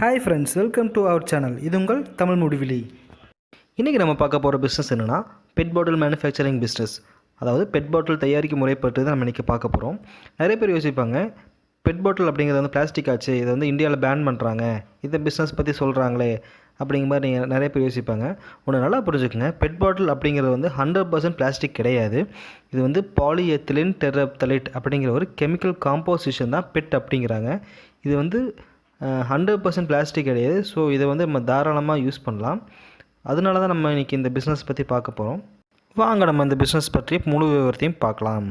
Hi friends, welcome to our channel. இது உங்கள் தமிழ் முடிவிலி. இன்றைக்கி நம்ம பார்க்க போகிற பிஸ்னஸ் என்னென்னா பெட் பாட்டில் மேனுஃபேக்சரிங் பிஸ்னஸ். அதாவது பெட் பாட்டில் தயாரிக்கும் முறை பற்றி தான் நம்ம இன்றைக்கி பார்க்க போகிறோம். நிறைய பேர் யோசிப்பாங்க, பெட் பாட்டில் அப்படிங்கிறது வந்து பிளாஸ்டிக் ஆச்சு, இதை வந்து இந்தியாவில் பேன் பண்ணுறாங்க, இந்த பிஸ்னஸ் பற்றி சொல்கிறாங்களே அப்படிங்கிற மாதிரி நீங்கள் நிறைய பேர் யோசிப்பாங்க. ஒன்று நல்லா புரிஞ்சுக்கோங்க, பெட் பாட்டில் அப்படிங்கிறது வந்து 100% பிளாஸ்டிக் கிடையாது. இது வந்து பாலிஎத்திலின் டெரப்தலைட் அப்படிங்கிற ஒரு கெமிக்கல் காம்போசிஷன் தான் பெட் அப்படிங்கிறாங்க. இது வந்து 100% பிளாஸ்டிக் கிடையாது. ஸோ இதை வந்து நம்ம தாராளமாக யூஸ் பண்ணலாம். அதனால தான் நம்ம இன்றைக்கி இந்த பிஸ்னஸ் பற்றி பார்க்க போகிறோம். வாங்க நம்ம இந்த பிஸ்னஸ் பற்றி முழு விவரத்தையும் பார்க்கலாம்.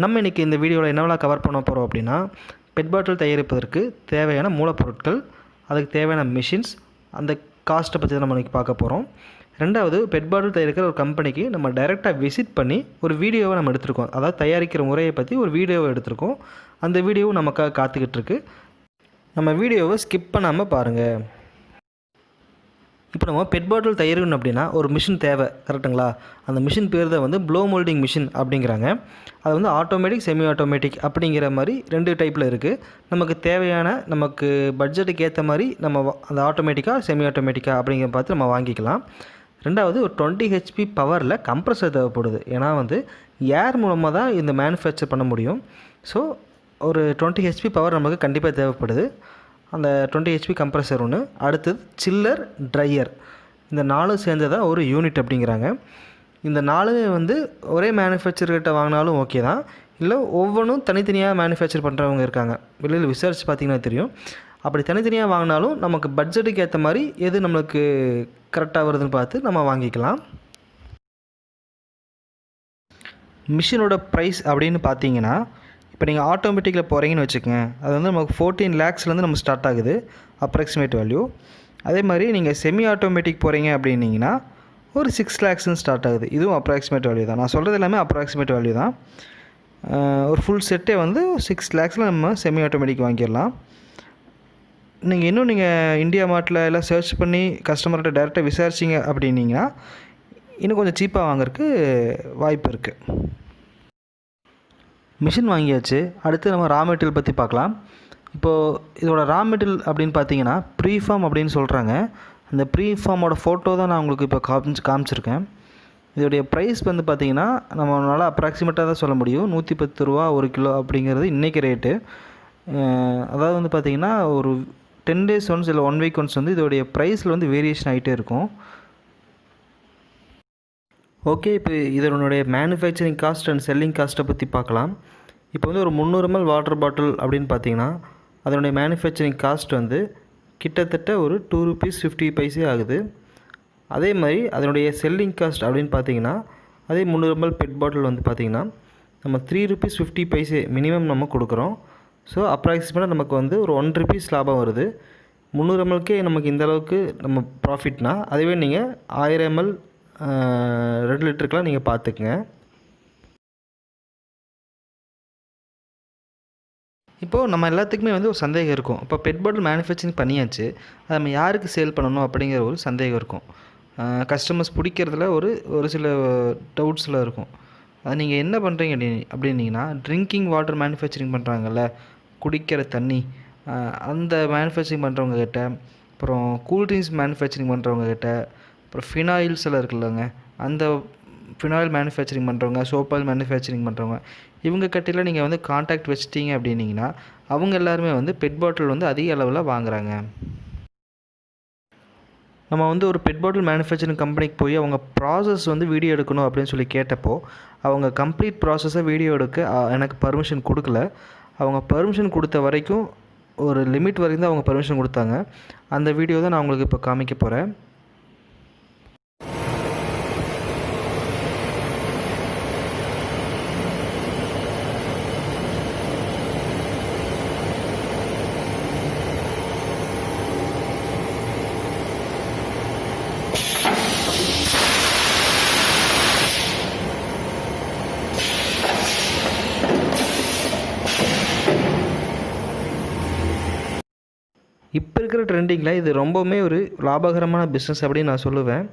நம்ம இன்றைக்கி இந்த வீடியோவில் என்னவெல்லாம் கவர் பண்ண போகிறோம் அப்படின்னா, பெட் பாட்டில் தயாரிப்பதற்கு தேவையான மூலப்பொருட்கள், அதுக்கு தேவையான மிஷின்ஸ், அந்த காஸ்ட்டை பற்றி தான் நம்ம இன்றைக்கி பார்க்க போகிறோம். ரெண்டாவது, பெட் பாட்டில் தயாரிக்கிற ஒரு கம்பெனிக்கு நம்ம டைரெக்டாக விசிட் பண்ணி ஒரு வீடியோவை நம்ம எடுத்திருக்கோம். அதாவது தயாரிக்கிற முறையை பற்றி ஒரு வீடியோவை எடுத்திருக்கோம். அந்த வீடியோவும் நமக்காக காத்துக்கிட்டு இருக்கு. நம்ம வீடியோவை ஸ்கிப் பண்ணாமல் பாருங்கள். இப்போ நம்ம பெட் பாட்டில் தயாரிக்கணும் அப்படின்னா ஒரு மிஷின் தேவை, கரெக்டுங்களா? அந்த மிஷின் பேர் தான் வந்து ப்ளோ மோல்டிங் மிஷின் அப்படிங்கிறாங்க. அது வந்து ஆட்டோமேட்டிக், செமி ஆட்டோமேட்டிக் அப்படிங்கிற மாதிரி 2 டைப்பில் இருக்குது. நமக்கு தேவையான, நமக்கு பட்ஜெட்டுக்கு ஏற்ற மாதிரி நம்ம அந்த ஆட்டோமேட்டிக்காக செமி ஆட்டோமேட்டிக்காக அப்படிங்கிற பார்த்து நம்ம வாங்கிக்கலாம். ரெண்டாவது, ஒரு 20 HP பவரில் கம்ப்ரஸர் தேவைப்படுது. ஏன்னா வந்து ஏர் மூலமாக தான் இந்த மேனுஃபேக்சர் பண்ண முடியும். ஸோ ஒரு 20 HP பவர் நமக்கு கண்டிப்பாக தேவைப்படுது. அந்த 20 HP கம்ப்ரஸர் ஒன்று. அடுத்தது சில்லர், ட்ரையர், இந்த 4 சேர்ந்ததாக ஒரு யூனிட் அப்படிங்கிறாங்க. இந்த 4 வந்து ஒரே மேனுஃபேக்சர்கிட்ட வாங்கினாலும் ஓகே தான், இல்லை ஒவ்வொன்றும் தனித்தனியாக மேனுஃபேக்சர் பண்ணுறவங்க இருக்காங்க. வெளியில் விசாரிச்சு பார்த்திங்கன்னா தெரியும். அப்படி தனித்தனியாக வாங்கினாலும் நமக்கு பட்ஜெட்டுக்கு ஏற்ற மாதிரி எது நம்மளுக்கு கரெக்டாக வருதுன்னு பார்த்து நம்ம வாங்கிக்கலாம். மிஷினோட ப்ரைஸ் அப்படின்னு பார்த்தீங்கன்னா, இப்போ நீங்கள் ஆட்டோமேட்டிக்கில் போகிறீங்கன்னு வச்சுக்கோங்க, அது வந்து நமக்கு 14 lakhsலேருந்து நம்ம ஸ்டார்ட் ஆகுது அப்ராக்சிமேட் வேல்யூ. அதே மாதிரி நீங்கள் செமி ஆட்டோமேட்டிக் போகிறீங்க அப்படின்னீங்கன்னா ஒரு 6 lakhsன்னு ஸ்டார்ட் ஆகுது. இதுவும் அப்ராக்சிமேட் வேல்யூ தான். நான் சொல்கிறது எல்லாமே அப்ராக்சிமேட் வேல்யூ தான். ஒரு ஃபுல் செட்டே வந்து 6 lakhsல நம்ம செமி ஆட்டோமேட்டிக் வாங்கிடலாம். நீங்கள் இந்தியா மார்ட்டில் எல்லாம் சர்ச் பண்ணி கஸ்டமர்கிட்ட டைரெக்டாக விசாரிச்சிங்க அப்படின்னீங்கன்னா இன்னும் கொஞ்சம் சீப்பாக வாங்குறதுக்கு வாய்ப்பு இருக்குது. மிஷின் வாங்கியாச்சு. அடுத்து நம்ம ரா மெட்டீரியல் பற்றி பார்க்கலாம். இப்போது இதோட ரா மெட்டீரியல் அப்படின்னு பார்த்தீங்கன்னா ப்ரீஃபார்ம் அப்படின்னு சொல்கிறாங்க. அந்த ப்ரீஃபார்மோட ஃபோட்டோ தான் நான் உங்களுக்கு இப்போ காமிச்சிருக்கேன். இதோடைய ப்ரைஸ் வந்து பார்த்திங்கன்னா நம்மளால் அப்ராக்சிமேட்டாக தான் சொல்ல முடியும். 110 ரூபா 1 கிலோ அப்படிங்கிறது இன்றைக்கி ரேட்டு. அதாவது வந்து பார்த்திங்கன்னா ஒரு 10 days ஒன்ஸ் இல்லை 1 week ஒன்ஸ் வந்து இதோடைய ப்ரைஸில் வந்து வேரியேஷன் ஆகிட்டே இருக்கும். ஓகே, இப்போ இதனுடைய மேனுஃபேக்சரிங் காஸ்ட் அண்ட் செல்லிங் காஸ்ட்டை பற்றி பார்க்கலாம். இப்போ வந்து ஒரு 300 ml வாட்டர் பாட்டில் அப்படின்னு பார்த்தீங்கன்னா அதனுடைய மேனுஃபேக்சரிங் காஸ்ட் வந்து கிட்டத்தட்ட ஒரு 2 rupees 50 paise ஆகுது. அதே மாதிரி அதனுடைய செல்லிங் காஸ்ட் அப்படின்னு பார்த்தீங்கன்னா அதே 300 ml பெட் பாட்டில் வந்து பார்த்திங்கன்னா நம்ம 3 rupees 50 paise மினிமம் நம்ம கொடுக்குறோம். ஸோ அப்ராக்சிமேட்டாக நமக்கு வந்து ஒரு 1 rupees லாபம் வருது. 300 mlக்கே நமக்கு இந்த அளவுக்கு நம்ம ப்ராஃபிட்னா, அதுவே நீங்கள் 1000 ml 2 லிட்டருக்கெலாம் நீங்கள் பார்த்துக்குங்க. இப்போது நம்ம எல்லாத்துக்குமே வந்து ஒரு சந்தேகம் இருக்கும். இப்போ பெட் பாட்டில் மேனுஃபேக்சரிங் பண்ணியாச்சு, அதை நம்ம யாருக்கு சேல் பண்ணணும் அப்படிங்கிற ஒரு சந்தேகம் இருக்கும். கஸ்டமர்ஸ் பிடிக்கிறதுல ஒரு சில டவுட்ஸில் இருக்கும். அது நீங்கள் என்ன பண்ணுறீங்க அப்படின்னீங்கன்னா, ட்ரிங்கிங் வாட்டர் மேனுஃபேக்சரிங் பண்ணுறாங்கல்ல, குடிக்கிற தண்ணி, அந்த மேனுஃபேக்சரிங் பண்ணுறவங்கக்கிட்ட, அப்புறம் கூல்ட்ரிங்க்ஸ் மேனுஃபேக்சரிங் பண்ணுறவங்கக்கிட்ட, அப்புறம் ஃபினாயில்ஸ் எல்லாம் இருக்குல்லங்க, அந்த ஃபினாயில் மேனுஃபேக்சரிங் பண்ணுறவங்க, சோப் ஆயில் மேனுஃபேக்சரிங் பண்ணுறவங்க, இவங்க கட்டியில் நீங்கள் வந்து கான்டாக்ட் வச்சிட்டிங்க அப்படின்னீங்கன்னா அவங்க எல்லாருமே வந்து பெட் பாட்டில் வந்து அதிக அளவில் வாங்குகிறாங்க. நம்ம வந்து ஒரு பெட் பாட்டில் மேனுஃபேக்சரிங் கம்பெனிக்கு போய் அவங்க ப்ராசஸ் வந்து வீடியோ எடுக்கணும் அப்படின்னு சொல்லி கேட்டப்போ அவங்க கம்ப்ளீட் ப்ராசஸை வீடியோ எடுக்க எனக்கு பர்மிஷன் கொடுக்கல. அவங்க பர்மிஷன் கொடுத்த வரைக்கும் ஒரு லிமிட் வரைக்கும் தான் அவங்க பர்மிஷன் கொடுத்தாங்க. அந்த வீடியோ தான் நான் உங்களுக்கு இப்போ காமிக்க போகிறேன். இப்போ இருக்கிற ட்ரெண்டிங்கில் இது ரொம்பவுமே ஒரு லாபகரமான பிஸ்னஸ் அப்படின்னு நான் சொல்லுவேன்.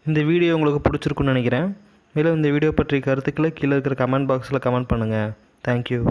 இந்த வீடியோ உங்களுக்கு பிடிச்சிருக்குன்னு நினைக்கிறேன். மேலும் இந்த வீடியோ பற்றிய கருத்துக்களை கீழே இருக்கிற கமெண்ட் பாக்ஸில் கமெண்ட் பண்ணுங்கள். தேங்க்யூ.